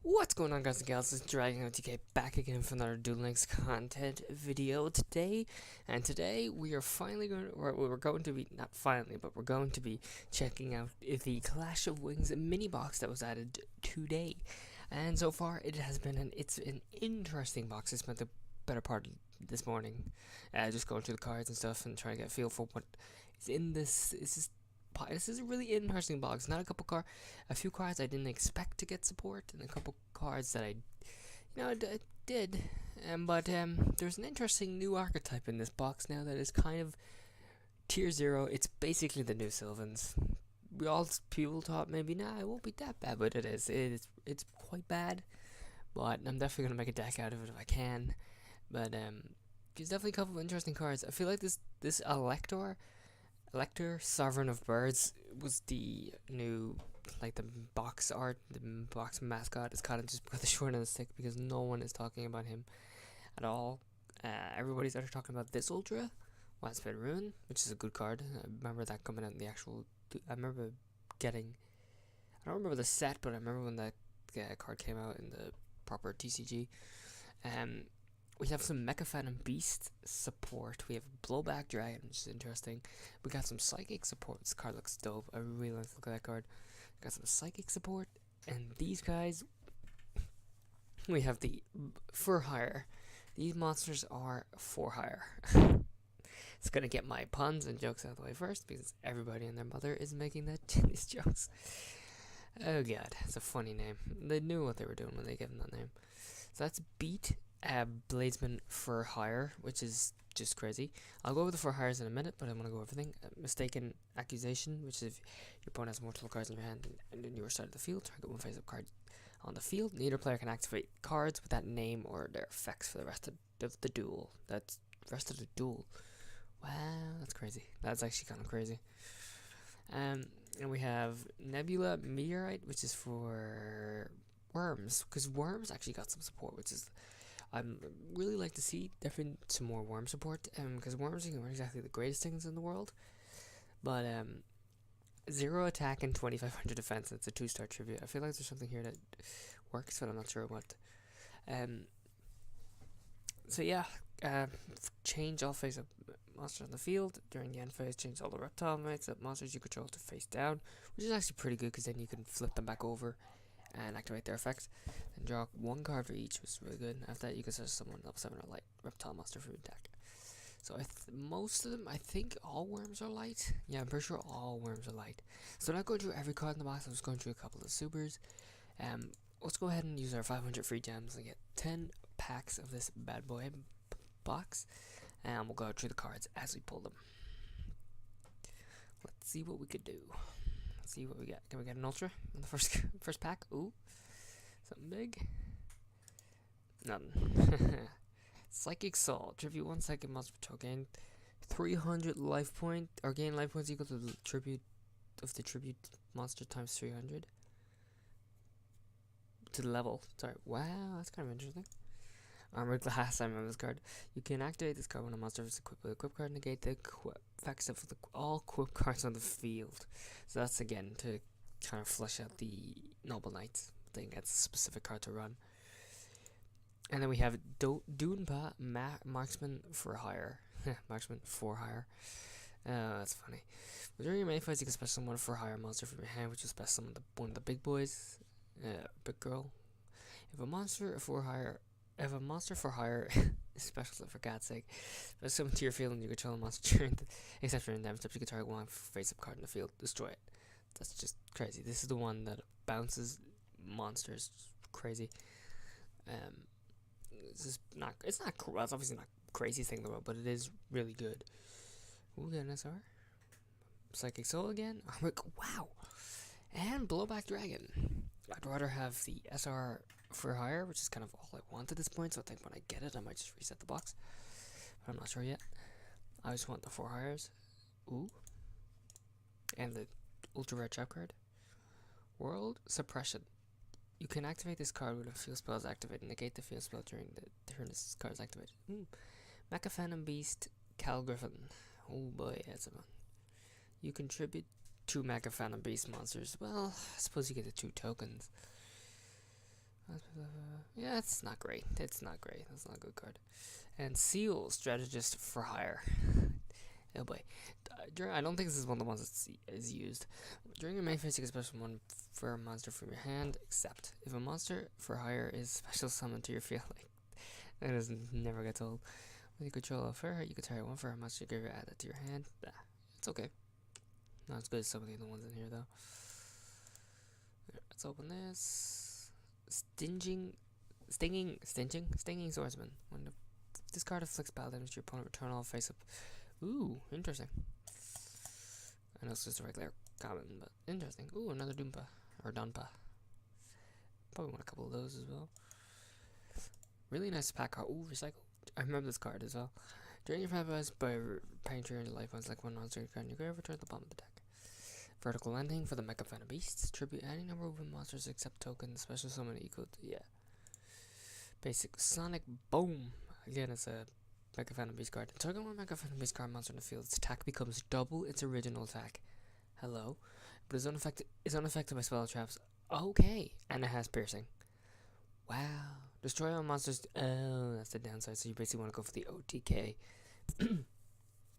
What's going on, guys and gals? It's Dragon TK back again for another Duel Links content video today. And today we are finally going to, or we're going to be, not finally, but we're going to be checking out the Clash of Wings mini box that was added today. And so far it's an interesting box. I spent the better part of this morning just going through the cards and stuff and trying to get a feel for what is in this. This is a really interesting box. Not a few cards I didn't expect to get support, and a couple cards that I did. But there's an interesting new archetype in this box now that is kind of tier 0. It's basically the new Sylvans. People thought maybe it won't be that bad, but it is. It's quite bad. But I'm definitely gonna make a deck out of it if I can. But there's definitely a couple of interesting cards. I feel like this Elector, Sovereign of Birds, was the new, like, the box art, the box mascot. It's kind of just got the short end of the stick because no one is talking about him at all. Everybody's either talking about this Ultra, Widespread Ruin, which is a good card. I remember that coming out in the actual. I remember getting. I don't remember the set, but I remember when that card came out in the proper TCG. We have some Mecha Phantom Beast support. We have Blowback Dragon, which is interesting. We got some Psychic support. This card looks dope. I really like the look of that card. Got some Psychic support. And these guys, we have the For Hire. These monsters are for hire. It's gonna get my puns and jokes out of the way first because everybody and their mother is making these jokes. Oh god, it's a funny name. They knew what they were doing when they gave them that name. So that's Beat Bladesman for Hire, which is just crazy. I'll go over the For Hires in a minute, but I want to go over everything. Mistaken Accusation, which is if your opponent has multiple cards in your hand and in your side of the field, target one face-up card on the field. Neither player can activate cards with that name or their effects for the rest of the duel. That's the rest of the duel. Wow, that's crazy. That's actually kind of crazy. And we have Nebula Meteorite, which is for worms, because worms actually got some support, which is I really like to see definitely some more worm support, because worms aren't exactly the greatest things in the world, but 0 attack and 2500 defense. It's a 2-star tribute. I feel like there's something here that works, but I'm not sure what. So yeah, change all face-up monsters on the field during the end phase. Change all the reptile mates up monsters you control to face down, which is actually pretty good because then you can flip them back over and activate their effects. And draw one card for each, which is really good. After that, you can search someone level 7 or light reptile monster for your deck. So most of them, I think all worms are light. Yeah, I'm pretty sure all worms are light. So I'm not going through every card in the box. I'm just going through a couple of supers. Let's go ahead and use our 500 free gems and get 10 packs of this bad boy box. And we'll go through the cards as we pull them. Let's see what we could do. Let's see what we got. Can we get an Ultra in the first pack? Ooh, something big. Nothing. Psychic Soul. Tribute 1 psychic monster per token. 300 life point, or gain life points equal to the tribute of the tribute monster times 300. To the level. Sorry. Wow, that's kind of interesting. Armored Glass. I remember this card. You can activate this card when a monster is equipped with a equip card. Negate the effects of all equip cards on the field. So that's again to kind of flesh out the Noble Knights. I think that's a specific card to run. And then we have Dunpa Marksman for Hire. Marksman for Hire. That's funny. During your main phase, you can special summon For Hire monster from your hand, which is special summon one of the big boys, big girl. If a monster for hire is special for God's sake, special summon to your field and you control a monster during except for in damage steps, you can target one face-up card in the field, destroy it. That's just crazy. This is the one that bounces monsters. Crazy. It's obviously not crazy thing in the world, but it is really good. Ooh, got an SR. Psychic Soul again. Wow. And Blowback Dragon. I'd rather have the SR for hire, which is kind of all I want at this point, so I think when I get it, I might just reset the box. But I'm not sure yet. I just want the 4 hires. Ooh. And the Ultra Rare Trap card. World Suppression. You can activate this card when a field spell is activated. Negate the field spell during the turn this card is activated. Mecha Phantom Beast, Cal Griffin. Oh boy, that's a one. You contribute 2 Mecha Phantom Beast monsters. Well, I suppose you get the 2 tokens. Yeah, it's not great. It's not great. That's not a good card. And Seal, Strategist for Hire. Oh boy. I don't think this is one of the ones that is used. During your main phase, you can special one for a monster from your hand, except if a monster for hire is special summoned to your field. Like, that does never gets old. When you control a fur, you can target one for a monster, you can add that to your hand. It's okay. Not as good as some of the other ones in here, though. Let's open this. Stinging Swordsman. When this card afflicts battle damage to your opponent, return all face up. Ooh, interesting. I know it's just a regular common, but interesting. Ooh, another Doompa. Or Donpa. Probably want a couple of those as well. Really nice pack card. Ooh, recycle. I remember this card as well. Drain your five by paying your life points like one monster card in your grave, return to the bottom of the deck. Vertical Landing for the Mecha Fan of Beasts. Tribute any number of monsters except tokens. Special summon equal to, yeah. Basic Sonic Boom. Again, it's a Mecha Fan of Beast card. Target one Mecha Fan of Beast card monster in the field. Its attack becomes double its original attack. Hello. But it's unaffected by spell traps. Okay. And it has piercing. Wow. Destroy all monsters. Oh, that's the downside. So you basically want to go for the OTK.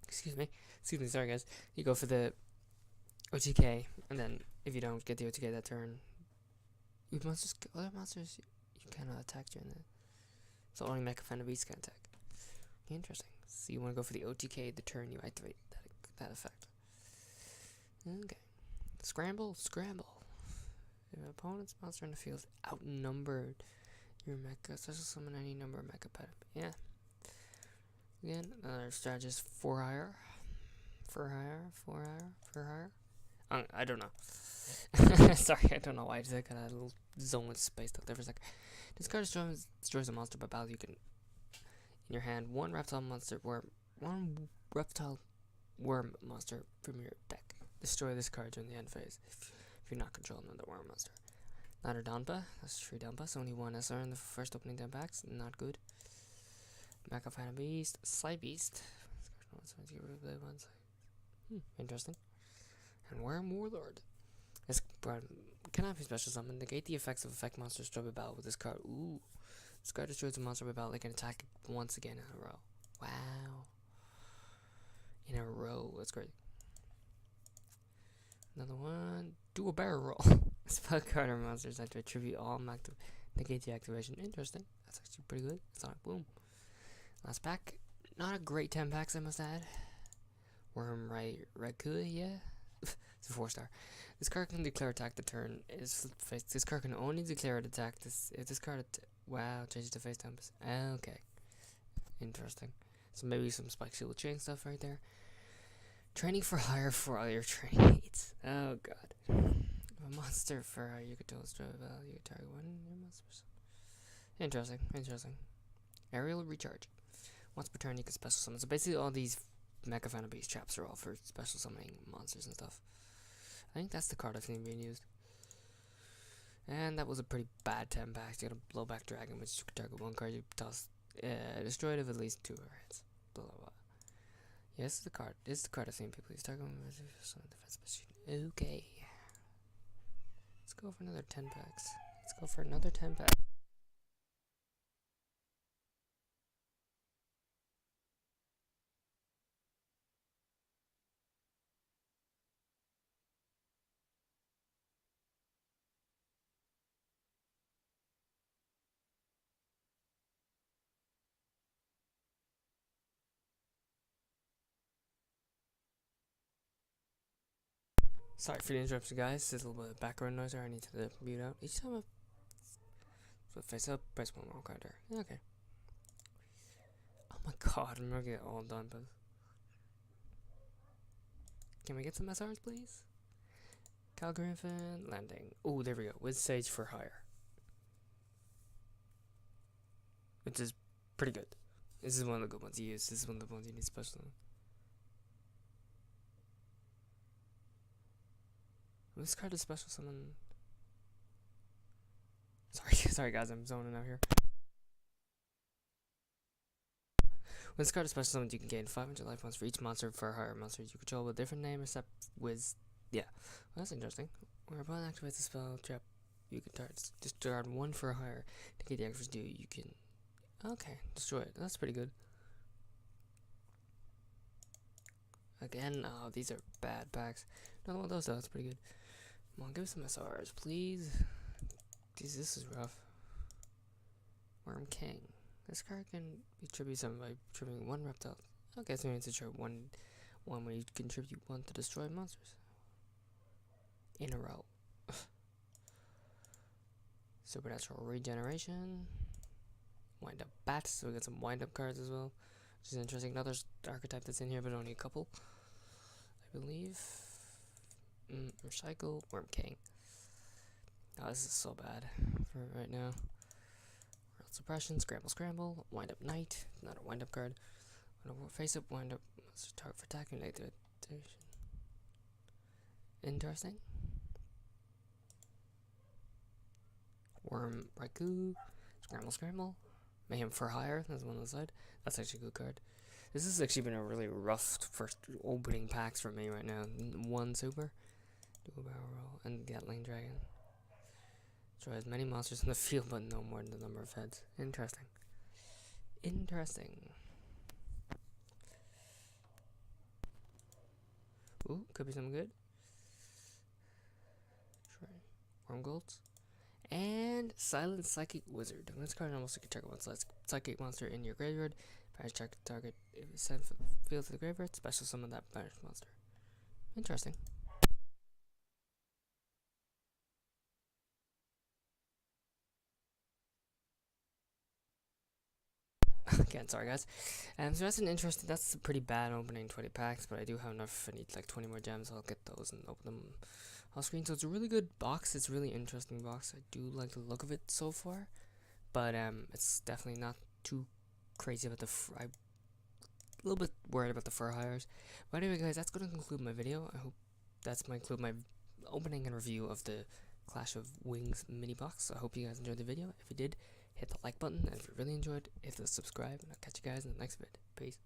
Excuse me, sorry guys. You go for the OTK, and then if you don't get the OTK that turn, other monsters you cannot attack during that. So only Mecha Fan of Beast can attack. Interesting. So you want to go for the OTK the turn you activate that effect. Okay. Scramble. If an opponent's monster in the field is outnumbered, your mecha special summon any number of mecha pet. Yeah. Again, another strategist for hire. I don't know. Sorry, I don't know why I just got a little zone with space out there for a sec. This card destroys a monster by battle. You can in your hand one reptile worm monster from your deck. Destroy this card during the end phase if you're not controlling another worm monster. Not a Donpa, that's 3 Donpas, only 1 SR in the first opening 10 packs, not good. Mecha Fan of Beast, Psy Beast. Interesting. And Worm Warlord. This card cannot be special summoned. Negate the effects of effect monsters destroyed by battle with this card. Ooh. This card destroys a monster by battle. They can attack once again in a row. Wow. In a row. That's great. Another one. Do a barrel roll. Spell card or monsters have to attribute all negate the activation. Interesting. That's actually pretty good. Sonic Boom. Last pack. Not a great 10 packs, I must add. Worm Raikou, yeah. It's a 4-star. This card can declare attack the turn is face. This card can only declare an attack. If this card wow, changes to face temps. Okay. Interesting. So maybe some Spike Shield chain stuff right there. Training for hire for all your training needs. Oh god. If a monster for hire you control destroy value, you target one your monsters. Interesting. Aerial recharge. Once per turn you can special summon. So basically all these Mecha Fan of Beast traps are all for special summoning monsters and stuff. I think that's the card I've seen being used. And that was a pretty bad 10 packs. You got a Blowback Dragon, which you can target one card, you toss destroyed of at least 2 hits. Blah blah blah. Yeah, this is the card. I've seen people use. Target one defense machine. Okay. Let's go for another 10 packs. Sorry for the interruption, guys. There's a little bit of background noise there. I need to mute out. Each time I flip face up, press one more card there. Okay. Oh my god, I'm gonna get all done, but can we get some SRs, please? Cal Griffin, landing. Oh, there we go. With Sage for hire. Which is pretty good. This is one of the good ones to use. This is one of the ones you need special. This card is special summon. Sorry guys, I'm zoning out here. When this card is special summoned, you can gain 500 life points for each monster for higher monsters you control with a different name except with. Yeah, well, that's interesting. When your opponent activates the spell trap, You can discard one for hire to get the extras due. You can destroy it. That's pretty good. Again, oh, these are bad packs. Another one of those though. That's pretty good. Come on, give us some SRs, please. Jeez, this is rough. Worm King. This card can contribute something by triggering one reptile. Okay, so we need to try one where you contribute one to destroy monsters in a row. Supernatural regeneration. Wind up bats, so we got some wind up cards as well, which is interesting. Another archetype that's in here, but only a couple, I believe. Recycle, Worm King. Oh, this is so bad for right now. World Suppression, Scramble, Wind Up Knight, not a wind up card. Face up, wind up, target for attacking, interesting. Worm Raikou, Scramble, Mayhem for Hire, that's one on the side. That's actually a good card. This has actually been a really rough first opening packs for me right now. One super, dual barrel roll, and Gatling Dragon. Destroy as many monsters in the field, but no more than the number of heads. Interesting. Ooh, could be something good. Try Wormgolds. And Silent Psychic Wizard. When this card almost like a target one psychic monster in your graveyard. Banish target if it's sent from the field to the graveyard. Special summon that banished monster. Interesting. Again, sorry guys. So that's a pretty bad opening 20 packs, but I do have enough. I need like 20 more gems, so I'll get those and open them off screen. So it's a really good box. It's a really interesting box. I do like the look of it so far, but it's definitely not too crazy about I'm a little bit worried about the fur hires. But anyway guys, that's going to conclude my video. I hope that's going to conclude my opening and review of the Clash of Wings mini box. I hope you guys enjoyed the video. If you did, hit the like button, and if you really enjoyed, hit the subscribe, and I'll catch you guys in the next vid. Peace.